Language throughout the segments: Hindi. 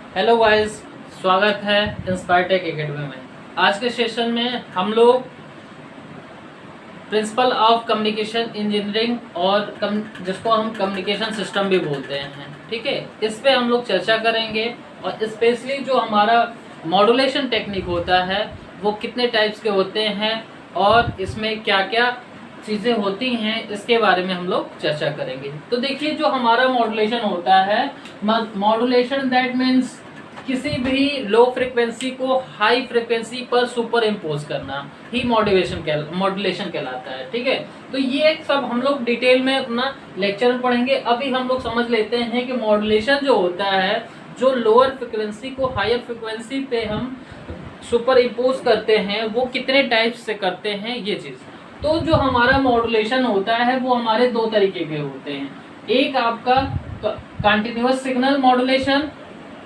हेलो गाइस, स्वागत है इंस्पायर टेक एकेडमी में। आज के सेशन में हम लोग प्रिंसिपल ऑफ कम्युनिकेशन इंजीनियरिंग और जिसको हम कम्युनिकेशन सिस्टम भी बोलते हैं, ठीक है, इस पे हम लोग चर्चा करेंगे। और स्पेशली जो हमारा मॉड्यूलेशन टेक्निक होता है वो कितने टाइप्स के होते हैं और इसमें क्या क्या चीज़ें होती हैं इसके बारे में हम लोग चर्चा करेंगे। तो देखिए, जो हमारा मॉड्यूलेशन होता है, मॉड्यूलेशन दैट मीन्स किसी भी लो फ्रिक्वेंसी को हाई फ्रिक्वेंसी पर सुपर इम्पोज करना ही मॉड्यूलेशन कहलाता है, ठीक है। तो ये सब हम लोग डिटेल में अपना लेक्चर में पढ़ेंगे। अभी हम लोग समझ लेते हैं कि मॉड्यूलेशन जो होता है, जो लोअर फ्रिक्वेंसी को हायर फ्रिक्वेंसी पे हम सुपर इम्पोज करते हैं, वो कितने टाइप्स से करते हैं ये चीज़। तो जो हमारा मॉड्यूलेशन होता है वो हमारे दो तरीके के होते हैं। एक आपका कंटिन्यूअस सिग्नल मॉड्यूलेशन,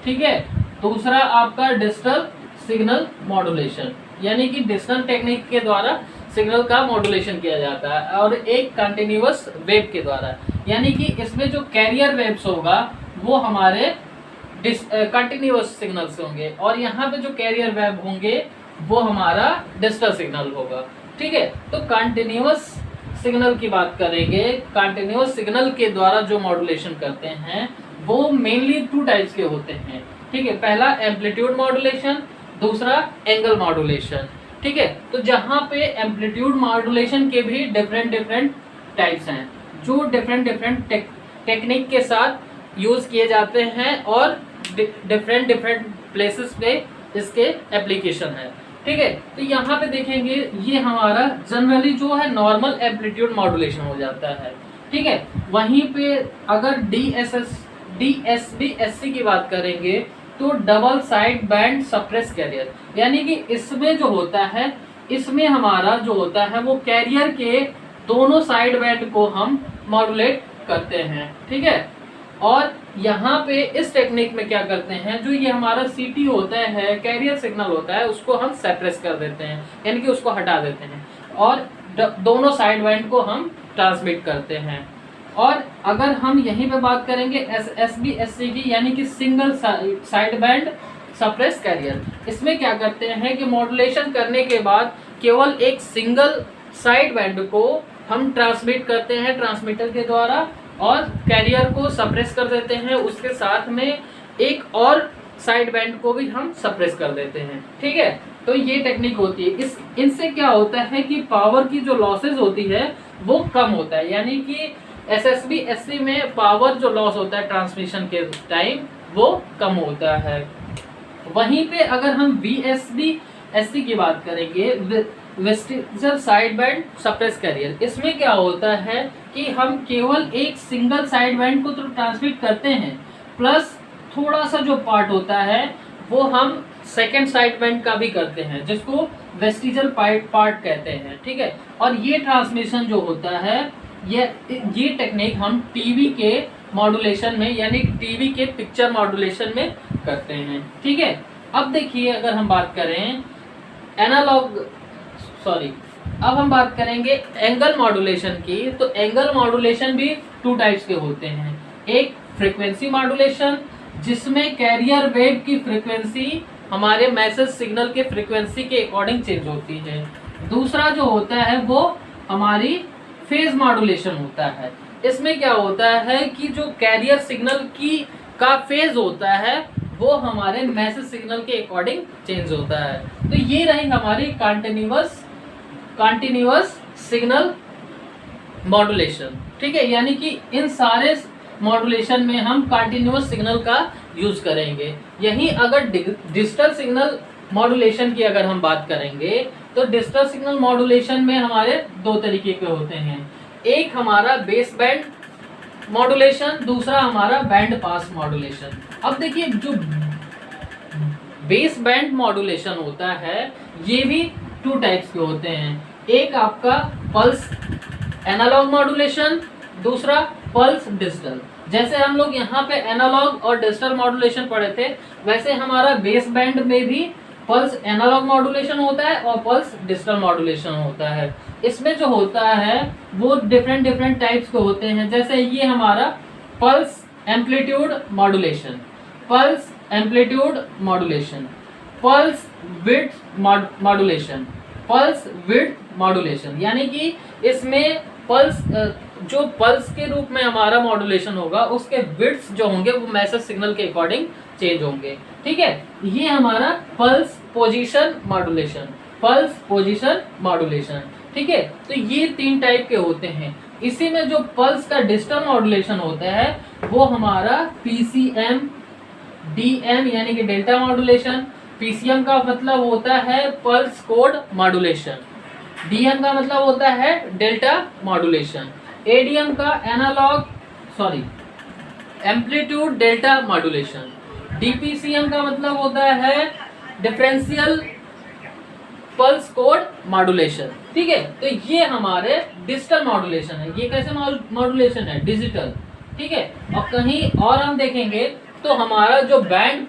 ठीक है। दूसरा आपका डिजिटल सिग्नल मॉड्यूलेशन, यानी कि डिजिटल टेक्निक के द्वारा सिग्नल का मॉड्यूलेशन किया जाता है। और एक कंटिन्यूअस वेव के द्वारा, यानी कि इसमें जो कैरियर वेव्स होगा वो हमारे कंटिन्यूअस सिग्नल से होंगे, और यहाँ पे जो कैरियर वेव होंगे वो हमारा डिजिटल सिग्नल होगा, ठीक है। तो कंटिन्यूअस सिग्नल की बात करेंगे। कंटिन्यूअस सिग्नल के द्वारा जो मॉड्यूलेशन करते हैं वो मेनली टू टाइप्स के होते हैं, ठीक है। पहला एम्पलीट्यूड मॉड्यूलेशन, दूसरा एंगल मॉड्यूलेशन, ठीक है। तो जहाँ पे एम्पलीट्यूड मॉड्यूलेशन के भी डिफरेंट टाइप्स हैं, जो डिफरेंट टेक्निक के साथ यूज किए जाते हैं और डिफरेंट प्लेसेस पे इसके एप्लीकेशन है, ठीक है। तो यहाँ पे देखेंगे, ये हमारा जनरली जो है नॉर्मल एम्पलीट्यूड मॉड्यूलेशन हो जाता है, ठीक है। वहीं पे अगर DSB/SC की बात करेंगे तो double side band suppress carrier, यानी कि इसमें जो होता है, इसमें हमारा जो होता है वो कैरियर के दोनों साइड बैंड को हम मॉड्यूलेट करते हैं, ठीक है। और यहाँ पे इस टेक्निक में क्या करते हैं, जो ये हमारा CT होता है, कैरियर सिग्नल होता है, उसको हम सेपरेस कर देते हैं, यानी कि उसको हटा देते हैं, और दोनों साइड बैंड को हम ट्रांसमिट करते हैं। और अगर हम यहीं पे बात करेंगे SB/SC की, यानी कि single side band suppress carrier, इसमें क्या करते हैं कि मॉड्यूलेशन करने के बाद केवल एक सिंगल साइड बैंड को हम ट्रांसमिट करते हैं ट्रांसमीटर के द्वारा, और कैरियर को सप्रेस कर देते हैं, उसके साथ में एक और साइड बैंड को भी हम सप्रेस कर देते हैं, ठीक है। तो ये टेक्निक होती है। इनसे क्या होता है कि पावर की जो लॉसेज होती है वो कम होता है, यानी कि SSB/SC में पावर जो लॉस होता है ट्रांसमिशन के टाइम वो कम होता है। वहीं पे अगर हम VSB/SC की बात करेंगे, vestigial side band suppress carrier, इसमें क्या होता है कि हम केवल एक सिंगल साइड बैंड को तो ट्रांसमिट करते हैं, प्लस थोड़ा सा जो पार्ट होता है वो हम सेकेंड साइड बैंड का भी करते हैं, जिसको वेस्टिजियल पार्ट कहते हैं, ठीक है। और ये ट्रांसमिशन जो होता है, ये टेक्निक हम टीवी के मॉड्यूलेशन में, यानी टीवी के पिक्चर मॉड्यूलेशन में करते हैं, ठीक है। अब देखिए, अगर हम बात करें अब हम बात करेंगे एंगल मॉड्यूलेशन की। तो एंगल मॉड्यूलेशन भी टू टाइप्स के होते हैं। एक फ्रीक्वेंसी मॉड्यूलेशन, जिसमें कैरियर वेव की फ्रीक्वेंसी हमारे मैसेज सिग्नल के फ्रीक्वेंसी के अकॉर्डिंग चेंज होती है। दूसरा जो होता है वो हमारी फेज मॉड्यूलेशन होता है। इसमें क्या होता है कि जो कैरियर सिग्नल का फेज होता है वो हमारे मैसेज सिग्नल के अकॉर्डिंग चेंज होता है। तो ये रही हमारी कंटिन्यूअस सिग्नल मॉड्यूलेशन, ठीक है। यानी कि इन सारे मॉड्यूलेशन में हम कंटिन्यूअस सिग्नल का यूज करेंगे। यहीं अगर डिजिटल सिग्नल मॉड्यूलेशन की अगर हम बात करेंगे, तो डिजिटल सिग्नल मॉड्यूलेशन में हमारे दो तरीके के होते हैं। एक हमारा बेस बैंड मॉड्यूलेशन, दूसरा हमारा बैंड पास मॉड्यूलेशन। अब देखिए, जो बेस बैंड मॉड्यूलेशन होता है ये भी टू टाइप्स के होते हैं। एक आपका पल्स एनालॉग मॉड्यूलेशन, दूसरा पल्स डिजिटल। जैसे हम लोग यहाँ पे एनालॉग और डिजिटल मॉड्यूलेशन पढ़े थे, वैसे हमारा बेस बैंड में भी पल्स एनालॉग मॉड्यूलेशन होता है और पल्स डिजिटल मॉड्यूलेशन होता है। इसमें जो होता है वो डिफरेंट टाइप्स के होते हैं। जैसे ये हमारा pulse amplitude modulation, pulse amplitude modulation, pulse width modulation, pulse width modulation, यानी कि इसमें पल्स जो पल्स के रूप में हमारा मॉड्यूलेशन होगा उसके विड्थ जो होंगे वो मैसेज सिग्नल के अकॉर्डिंग चेंज होंगे। ठीक है, ये हमारा pulse position modulation, pulse position modulation. ठीक है, तो ये 3 टाइप के होते हैं। इसी में जो पल्स का डिजिटल मॉड्यूलेशन होता है वो हमारा PCM DM यानी कि डेल्टा मॉड्यूलेशन, PCM का मतलब होता है पल्स कोड मॉड्यूलेशन, DM का मतलब होता है डेल्टा मॉड्यूलेशन, ADM का एम्पलीट्यूड डेल्टा मॉड्यूलेशन, DPCM का मतलब होता है डिफरेंशियल पल्स कोड मॉड्यूलेशन। ठीक है, तो ये हमारे डिजिटल मॉड्यूलेशन है। ये कैसे मॉड्यूलेशन है? डिजिटल। ठीक है, और कहीं और हम देखेंगे तो हमारा जो बैंड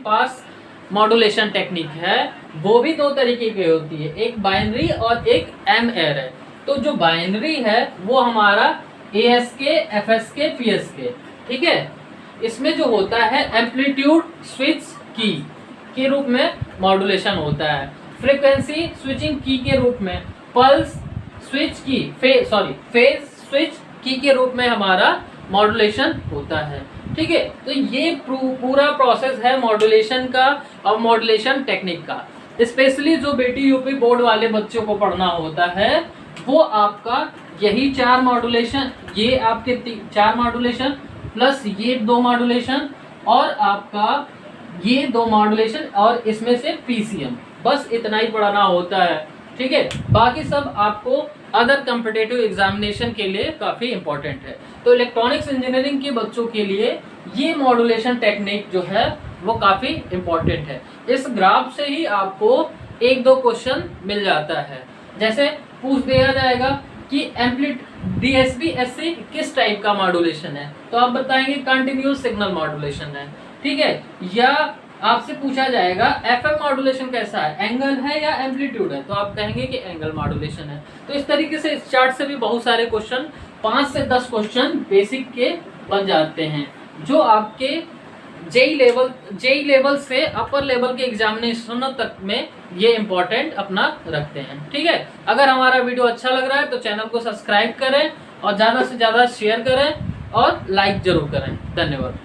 पास मॉड्यूलेशन टेक्निक है वो भी 2 तरीके की होती है, एक बाइनरी और एक M-AIR है। तो जो बाइनरी है वो हमारा ASK, FSK, PSK। ठीक है, इसमें जो होता है एम्पलीट्यूड स्विच की के रूप में मॉड्यूलेशन होता है, फ्रीक्वेंसी स्विचिंग की के रूप में, पल्स स्विच की फेज स्विच की के रूप में हमारा मॉड्यूलेशन होता है। ठीक है, तो ये पूरा प्रोसेस है मॉड्यूलेशन का और मॉड्यूलेशन टेक्निक का। स्पेशली जो बेटी यूपी बोर्ड वाले बच्चों को पढ़ना होता है वो आपका यही 4 मॉड्यूलेशन, ये आपके 4 मॉड्यूलेशन प्लस ये 2 मॉड्यूलेशन और आपका ये 2 मॉड्यूलेशन और इसमें से PCM, बस इतना ही पढ़ाना होता है। ठीक है, बाकी सब आपको अदर कॉम्पिटिटिव एग्जामिनेशन के लिए काफ़ी इंपॉर्टेंट है। तो इलेक्ट्रॉनिक्स इंजीनियरिंग के बच्चों के लिए ये मॉड्यूलेशन टेक्निक जो है वो काफ़ी इंपॉर्टेंट है। इस ग्राफ से ही आपको 1-2 क्वेश्चन मिल जाता है। जैसे पूछ दिया जाएगा कि DSP-SC किस टाइप का मॉड्यूलेशन है, तो आप बताएंगे कंटिन्यूस सिग्नल मॉड्यूलेशन है। ठीक है, या आपसे पूछा जाएगा FM मॉड्यूलेशन कैसा है, एंगल है या एम्पलीट्यूड है, तो आप कहेंगे कि एंगल मॉड्यूलेशन है। तो इस तरीके से इस चार्ट से भी बहुत सारे क्वेश्चन, 5 से 10 क्वेश्चन बेसिक के बन जाते हैं जो आपके जेई लेवल से अपर लेवल के एग्जामिनेशन तक में ये इंपॉर्टेंट अपना रखते हैं। ठीक है, अगर हमारा वीडियो अच्छा लग रहा है तो चैनल को सब्सक्राइब करें और ज़्यादा से ज़्यादा शेयर करें और लाइक जरूर करें। धन्यवाद।